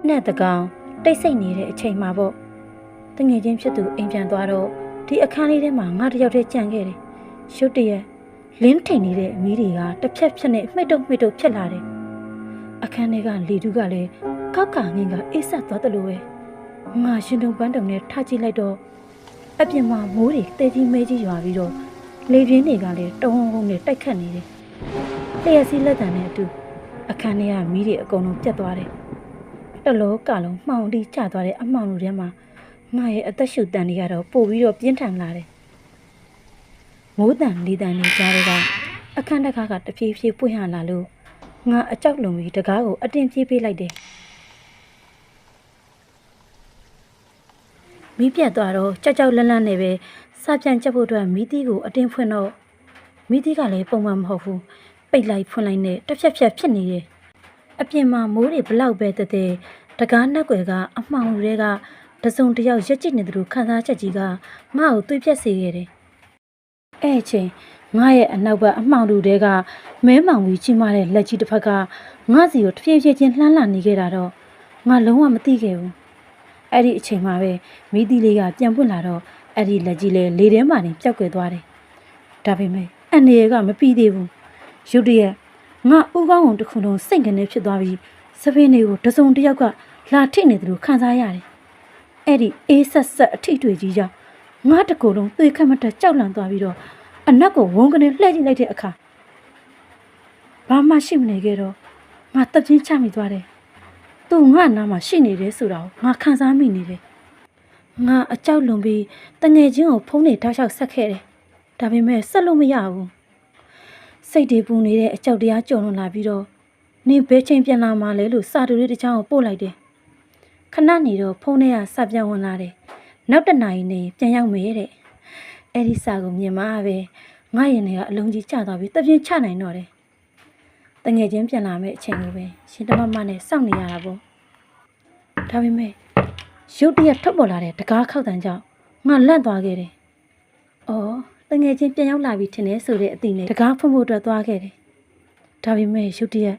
နှက်တကောင်တိတ်ဆိတ်နေတဲ့အချိန်မှာပေါ့တငယ်ချင်းဖြစ်သူအိမ်ပြန်သွားတော့ဒီအခန်းလေးထဲမှာငါတယောက်တည်းကြံခဲ့တယ်ရုတ်တရက်လင်းထိန်နေတဲ့အမီးတွေကတစ်ဖြက်ဖြက်နဲ့မှိတ်တုပ်ဖြစ်လာတယ်အခန်းထဲကလေတူးကလည်းကောက်ကငင်းကအိတ်ဆက်သွားတယ်လို့ပဲငါရှင်တုံပန်းတုံနဲ့ထားကြည့်လိုက်တော့အပြင်မှာမိုးတွေတဲကြီးမဲကြီးရွာပြီးတော့လေပြင်းတွေကလည်းတုံးဟုံးနဲ့တိုက်ခတ်နေတယ်လျှက်စီးလက်တံနဲ့အတူအခန်းထဲကမီးတွေအကုန်လုံးပြတ်သွားတယ်တလောကလုံးမှောင်တီးကျသွားတဲ့အမှောင်လူထဲမှာငါရဲ့အသက်ရှူတန်တွေကတော့ပို့ပြီးတော့ပြင်းထန်လာတယ်မိုးတန်လေတန်တွေကြားတွေကအခန်းတကားကတဖြည်းဖြည်းပွင့်ဟလာလို့ငါအကြောက်လုံပြီးတကားကိုအတင်းပြေးပေးလိုက်တယ်မီးပြတ်သွားတော့ကြောက်လန့်နဲ့ပဲစပြန်ချက်ဖို့အတွက်မီးသီးကိုအတင်းဖွင့်တော့မီးသီးကလည်းပုံမှန်မဟုတ်ဘူးပိတ်လိုက်ဖွင့်လိုက်နဲ့တစ်ဖြက်ဖြစ်နေတယ်အပြင်မှာမိုးတွေဘလောက်ပဲတဲ့တကားနှက်ွယ်ကအမှောင်တွေကတစုံတယောက်ရက်ကြည့်နေသလိုခံစားချက်ကြီးကငါ့ကိုသွေးပြက်စေခဲ့တယ်အဲ့ချိန်ငါရဲ့အနောက်ဘက်အမှောင်တူတွေကမဲမောင်ကြီးကြီးမားတဲ့လက်ကြီးတစ်ဖက်ကငါစီကိုတဖြည်းဖြည်းချင်းလှမ်းလာနေခဲ့တာတော့ငါလုံးဝမသိခဲ့ဘူးအဲ့ဒီအချိန်မှာပဲမီးသီးလေးကပြန်ပွင့်လာတော့အဲ့ဒီလက်ကြီးလေးလေထဲမှာနေပျောက်ကွယ်သွားတယ်ဒါပေမဲ့အန်ရကမပြီးသေးဘူးရုတ်တရက်ငါဥကောင်းုံတစ်ခုလုံးစိတ်ကနေဖြစ်သွားပြီးစပင်းတွေကိုတစုံတစ်ယောက်ကလာထိနေတယ်လို့ခံစားရတယ်အဲ့ဒီအေးဆက်အထိတ်တွေကြီးကြောင့်ငါတကူလုံးသွေးခတ်မတက်ကြောက်လန့်သွားပြီးတော့အနက်ကိုဝုန်းကနေလှည့်ကြည့်လိုက်တဲ့အခါဘာမှရှိမနေခဲ့တော့ငါတပ်ချင်းချမိသွားတယ်သူငါနားမှာရှိနေတယ်ဆိုတာကိုငါခံစားမိနေတယ်ငါအကြောက်လွန်ပြီးတငယ်ချင်းကိုဖုန်းနဲ့ထောက်လျှောက်ဆက်ခဲ့တယ်ဒါပေမဲ့ဆက်လို့မရဘူးစိတ်တွေပူနေတဲ့အကြောက်တရားကြော်လွန်လာပြီးတော့နင်ဘယ်ချိန်ပြန်လာမှလဲလို့စာတူလေးတစ်ချောင်းကိုပို့လိုက်တယ်ခဏနေတော့ဖုန်းထဲကစာပြန်ဝင်လာတယ်နောက်တစ်နာရီနေပြန်ရောက်မယ်တဲ့အဲ့ဒီစာကိုမြင်မှပဲငါရင်တွေကအလုံးကြီးကျသွားပြီးတပြင်းချနိုင်တော့တယ်တငယ်ချင်းပြန်လာမယ့်အချိန်ကိုပဲရှင်တမမနဲ့စောင့်နေရတာပေါ့ဒါပေမဲ့ရုတ်တရက်ထွက်ပေါ်လာတဲ့တကားခောက်တန်ကြောင့်ငါလန့်သွားခဲ့တယ်အော်တငယ်ချင်းပြန်ရောက်လာပြီထင်တယ်ဆိုတဲ့အသိနဲ့တကားဖွင့်ဖို့အတွက်သွားခဲ့တယ်ဒါပေမဲ့ရုတ်တရက်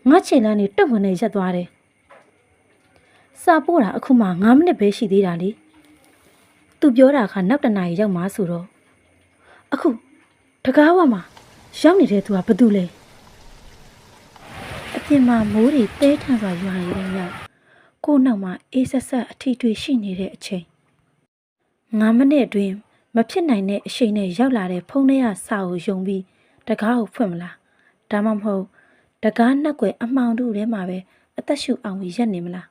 ငါခြေလမ်းနေတုတ်ဝင်နေရက်သွားတယ်စာပို့တာအခုမှ9မိနစ်ပဲရှိသေးတာလေသူပြောတာကနောက်တနာရီရောက်မှဆိုတော့အခုတကားဝမှာရောက်နေတဲ့သူကဘာတူလဲအပြင်မှာမိုးတွေတဲထန်စွာရွာနေတဲ့ညကိုနောက်မှာအေးဆက်အထီးတွေရှိနေတဲ့အချိန်9မိနစ်အတွင်းမဖြစ်နိုင်တဲ့အချိန်နဲ့ရောက်လာတဲ့ဖုန်းထဲကစာကိုယုံပြီးတကားကိုဖွင့်မလားဒါမှမဟုတ်တကားနှက်ွယ်အမှောင်တို့ထဲမှာပဲအသက်ရှူအောင်ရက်နေမလား